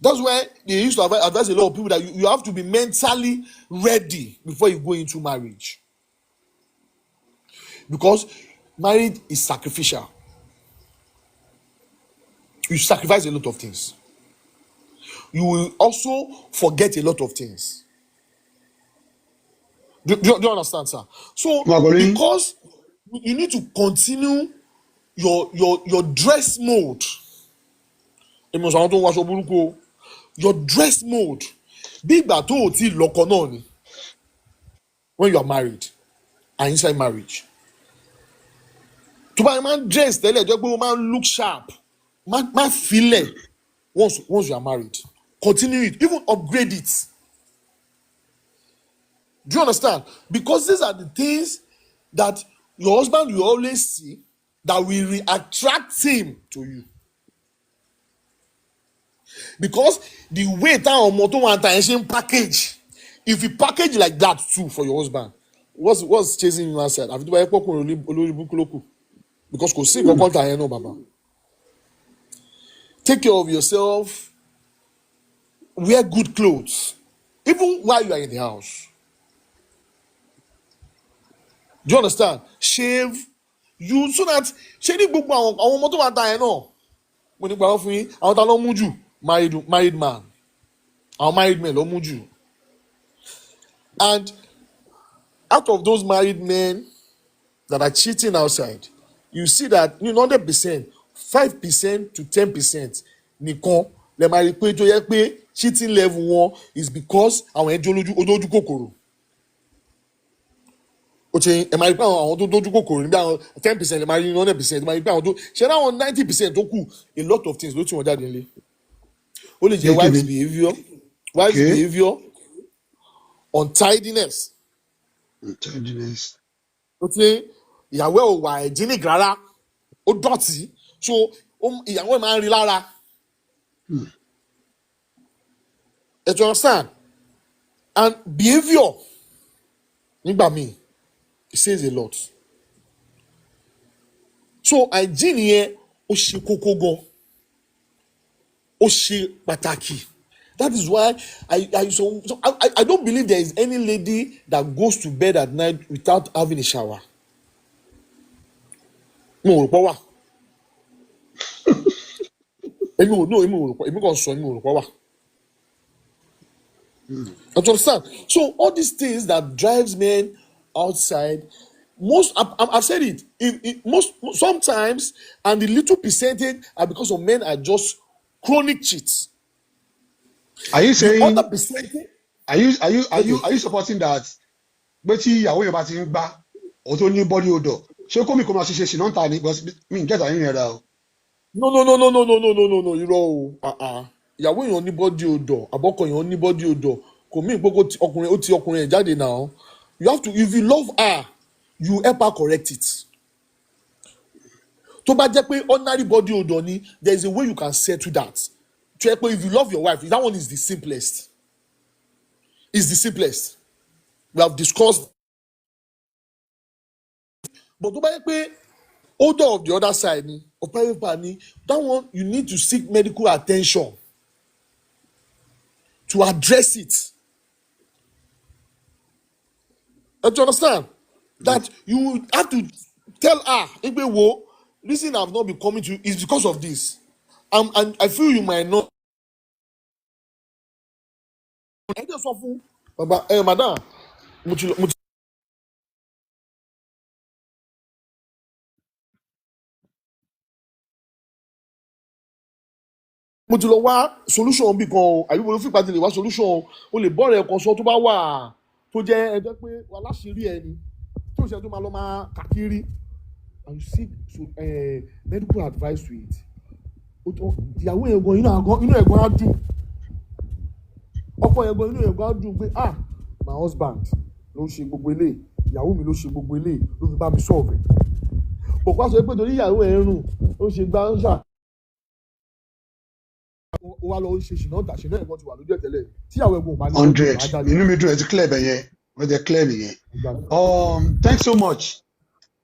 That's why they used to advise a lot of people that you have to be mentally ready before you go into marriage. Because marriage is sacrificial. You sacrifice a lot of things. You will also forget a lot of things. Do you understand, sir? So because you need to continue your dress mode. Your dress mode. Bí ìgbà tó o ti lọ́kọ náà ni. When you are married and inside marriage. To buy a man dress tẹ́lẹ̀ jẹ́ pé o máa look sharp. Má filẹ̀ once you are married. Continue it, even upgrade it. Do you understand? Because these are the things that your husband will always see that will attract him to you. Because the way that motor one time package, if you package like that too for your husband, what's chasing you outside? Because kò sí nǹkan kan no baba. Take care of yourself. Wear good clothes, even while you are in the house. Do you understand? Shave. You so that ṣe ní gbogbo àwọn ọmọ tó wà ta yẹn náà mo ní gbà wọ́n fún yín àwọn ta ló mú jù married man àwọn married men ló mú jù. And out of those married men that are cheating outside, you see that 100%, 5% to 10% nìkan lè máa rí pé tó yẹ pé cheating level wọn is because àwọn ẹjọ́ olójú kòkòrò. ẹ máa rí pé àwọn tó dójú kòkòrò níbi àwọn 10% ẹ máa rí 100% ẹ máa rí pé àwọn tó ṣe láwọn 90% tó kù a lot of things ló tì wọ́n jáde nílé. ó lè jẹ́ wife's behaviour untidiness. ó ti ìyàwó ẹ̀ ò wà hygienic rárá ó dọ̀tí so ìyàwó ẹ̀ máa ń rí lára. ẹ ti understand? And behaviour nígbà míì it says a lot. So hygiene yẹn ó ṣe kókó gan, ó ṣe pàtàkì. That is why I don't believe there is any lady that goes to bed at night without having a shower. No, rò pọ̀ wà. Èmi kàn sọ èmi ò rò pọ̀ wà. You understand? So all these things that drives men outside, I've said it. Sometimes, and the little percentage are because of men are just chronic cheats. Are you saying? The other percentage. Are you supporting that? But ìyàwó yẹn bá ti ń gbá or tó ní body odor. Ṣé kó mi kó máa ṣe ṣe náà ta ni? Because mi get àyìn yẹn dá o. No. Irọ́ o. Ìyàwó èèyàn ní body odor. Àbọ̀kọ èèyàn ní body odor. Kò mí ìpókò ọkùnrin ẹ̀ jáde náà. You have to, if you love her, you help her correct it. Tó bá jẹ́ pé ordinary body odor ni, there is a way you can settle that. If you love your wife, that one is the simplest. It's the simplest. We have discussed. But tó bá jẹ́ pé odor of the other side ni, or private part ni, that one you need to seek medical attention to address it. Do you understand? That you have to tell her, reason I've not been coming to you is because of this. And I feel you might not. Madam, mo ti lọ wá solution bí kan o àbí mo ló fipá ti lè wá solution o lè bọ́ọ̀rẹ̀ ẹ̀kan sọ tó bá wà tó jẹ́ ẹjọ́ pé aláṣírí ẹni tó ṣe tó máa lọ máa kàkiri and you seek medical advice to it ìyàwó yẹn gan inú ẹ̀gbọ́n á dùn ọkọ yẹn gan inú ẹ̀gbọ́n á dùn pé my husband ló ṣe gbogbo eléyìí ìyàwó mi ló ṣe gbogbo eléyìí ló fi bá mi solve ẹ̀ pọ̀pọ̀ àṣọ pé torí ìyàwó ẹ̀ ń rùn ó ṣe gbá ń ṣà ó wá lọ ṣe ṣìnà ọ̀tà ṣìnà ẹ̀gbọ́n ti wà lójú ẹ̀ tẹ́lẹ̀ tíyàwó ẹ̀gbọ́n ò bá ní 100 inú mi dùn ẹ ti clear bẹ yẹn wọ́n ti clear nìyẹn. Thanks so much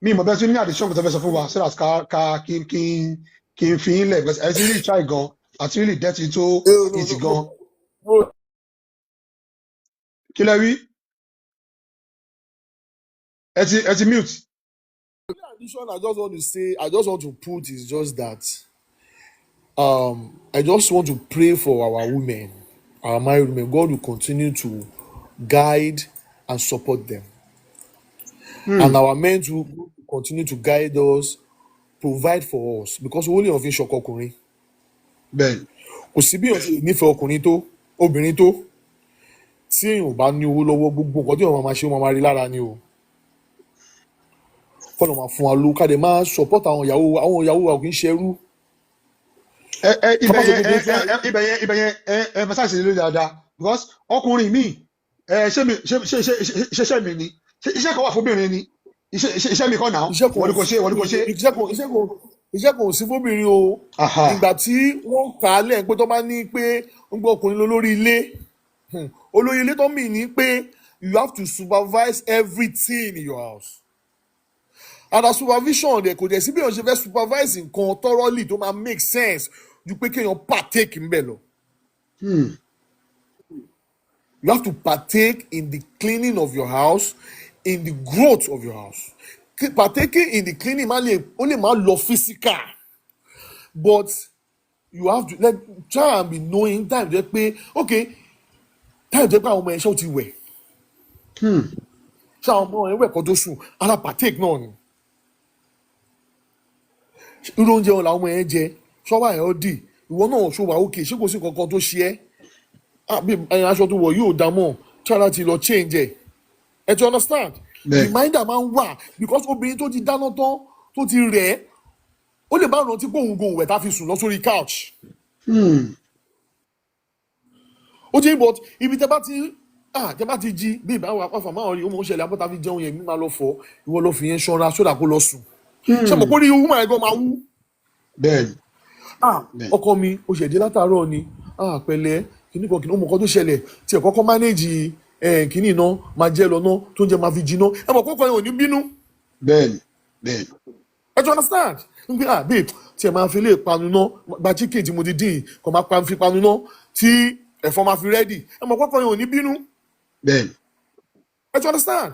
mi ìmọ̀ bẹ́ẹ̀ tún ní addition kò tó fẹ́ sọ fún wa so that ká kí n fi yín lẹ̀ ẹ ti really try gan àti really get into it gan. kí lẹ wí ẹ ti mute. The addition I just want to put is just that I just want to pray for our women, our married women. God will continue to guide and support them. And our men to continue to guide us, provide for us. Because only of ṣọkọ ọkùnrin. Bẹ́ẹ̀ni. Kò sí bí èèyàn ṣe nífẹ̀ẹ́ ọkùnrin tó, obìnrin tó, tí èèyàn ò bá ní owó lọ́wọ́ gbogbo nǹkan tí èèyàn máa ṣe ó máa rí lára ni o. Kọ́nà máa fún wa lówó ká dẹ̀ máa support àwọn ìyàwó wa kì í ṣerú. ibẹ̀ yẹn emphasize lórí dáadáa because ọkùnrin mi ṣé mi ni iṣẹ́ kan wà fóbìnrin ni iṣẹ́ mi kọ́ náà wọ́n ní kò ṣe. iṣẹ́ kan ò sí fóbìnrin o ìgbà tí wọ́n kà á lẹ́yìn pé tó bá ní pé ń gbọ́ ọkùnrin lórí ilé olórí ilé tó mì ní pé you have to supervise everything in your house. And supervision dẹ̀ kò dẹ̀ sí bí èèyàn ṣe fẹ́ supervise nǹkan thoroughly tó máa make sense ju pé kéèyàn partake ń bẹ̀ lọ. You have to partake in the cleaning of your house, in the growth of your house. Partaking in the cleaning only máa lọ physical, but you have to try and be knowing time jẹ́ pé time jẹ́ pé àwọn ọmọ ẹ̀ ṣé ó ti wẹ̀. Ṣé àwọn ọmọ ẹ̀ wẹ̀ kó tó sùn ara partake náà ni. Irú oúnjẹ wọn làwọn ọmọ ẹ̀ jẹ ṣọ́wọ́ ẹ̀ ọ́ dì ìwọ náà ṣó wà òkè ṣé kò sí kankan tó ṣe ẹ́ bí ẹyin aṣọ tó wọ̀ yóò dá mọ́ try láti lọ change ẹ̀ to understand reminder máa ń wà because obìnrin tó ti dáná tán tó ti rẹ̀ ẹ́ ó lè má rántí pé òun gòun wẹ̀ tá fi sùn lọ sórí couch. Ó jẹ́ but ibi tẹ́ bá ti jí bí ìbáwọ̀ apáfà máa rí ọmọ òṣèlè apáta fi jẹun yẹn mi máa lọ fọ ìwọ lọ fi yẹn ṣọ́ra sódà kó lọ sùn. Ṣé mo kó rí owó máa ẹ̀gọ́ máa wú. Bẹ́ẹ̀ni. Ọkọ mi ó ṣẹ̀dí látàárọ̀ ni pẹ̀lẹ́ kìíní kan kìíní ọmọ kan tó ṣẹlẹ̀ tí ẹ̀ kọ́kọ́ manage kìíní iná máa jẹ́ lọ náà tó ń jẹ́ máa fi jiná ẹ mọ̀ kókó yẹn ò ní bínú. Bẹ́ẹ̀ni. ẹ to understand n pé babe tí ẹ máa fi lè panu náà gba chicken tí mo ti dín kò máa fi panu náà tí ẹ̀fọ́ máa fi ready ẹ mọ̀ kókó yẹn ò ní bínú. Bẹ́ẹ̀ni. ẹ to understand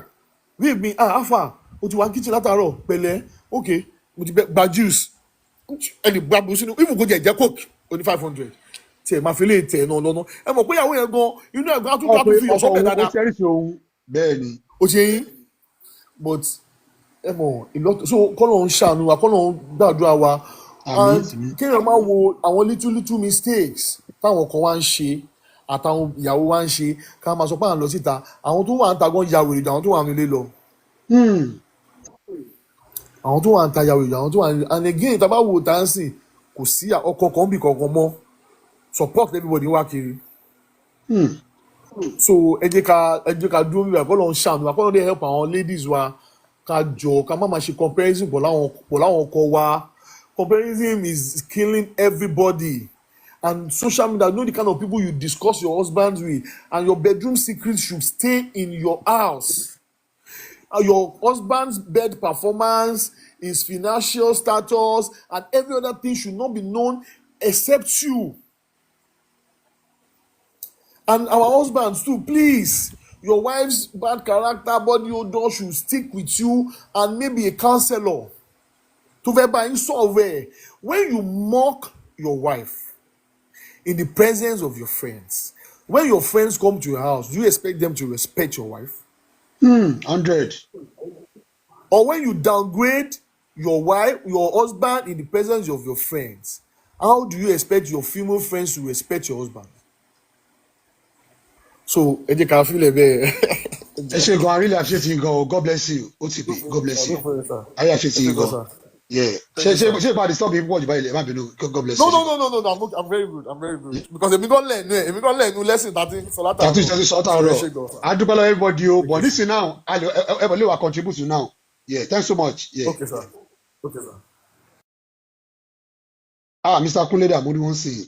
babe mi afa o ti wá kitchen látàárọ̀ pẹ̀lẹ́ ok mo ti gba juice ẹni gbàgbó sínú even kò jẹ́ coke oní 500 tí ẹ máa fi lè tẹ̀ náà lọ́nà ẹ mọ̀ pé ìyàwó yẹn gan inú ẹ̀gbọ́n àtúntò fi ọ̀ṣọ́ bẹ̀ dáadáa. ó ṣẹ́rìṣì ohun bẹ́ẹ̀ ni. ó ṣe yín but ẹ mọ̀ ìlọ́tọ̀ so kọ́lọ̀ ń ṣàánú wa kọ́lọ̀ ń gbàdúrà wa kéèyàn máa wo àwọn little mistakes táwọn kan wá ń ṣe àtàwọn ìyàwó wá ń ṣe ká máa sọ pé à ń lọ síta àwọn tó wà ń ta gan ya wèrè àwọn tó wà nílé lọ. Àwọn tó wà ń ta ya wèrè àwọn tó wà nílé and again tá a bá wo dancing kò sí ọkọ kan bí kankan mọ́ support everybody wá kiri. So ẹ jẹ́ ká dúró wíwá kọ́ ló ń ṣàánú wa kọ́ ló dé help àwọn ladies wa ká jọ ká má máa ṣe comparison pọ̀ láwọn ọkọ wa. Comparison is killing everybody. And social media, you know the kind of people you discuss your husbands with, and your bedroom secrets should stay in your house. Your husband's bed performance, his financial status, and every other thing should not be known except you. And our husbands too, please. Your wife's bad character, body odor should stick with you, and maybe a counselor to verify solve. When you mock your wife in the presence of your friends, when your friends come to your house, do you expect them to respect your wife? 100. Or when you downgrade your wife, your husband in the presence of your friends, how do you expect your female friends to respect your husband? So ẹ jẹ́ ká fílẹ̀ bẹ́ẹ̀. ẹ ṣe gan, I really appreciate you gan. God bless you. No OTP, God problem, bless sir. you. No problem, sir. I really appreciate Ẹ ṣé you gan, gan. sir. Yeah. Thank you, sir. Ṣé ìbáraẹni stop people watch báyìí lè má bínú. God bless No, you. no, no, no, no, no. I'm very good. I'm very good. Because èmi gan lẹ́nu lesson tàbí sọ Tàtú látàárọ̀. ìtọ́jú So ẹ sọ́tàrọ̀. ṣé gan, sir. I do follow everybody o. Thank But you, this sir. is now, everybody will contribute to now. Yeah, thanks so much. Yeah. Okay, sir. Okay, sir. Mr. Kunle, I'm only one say.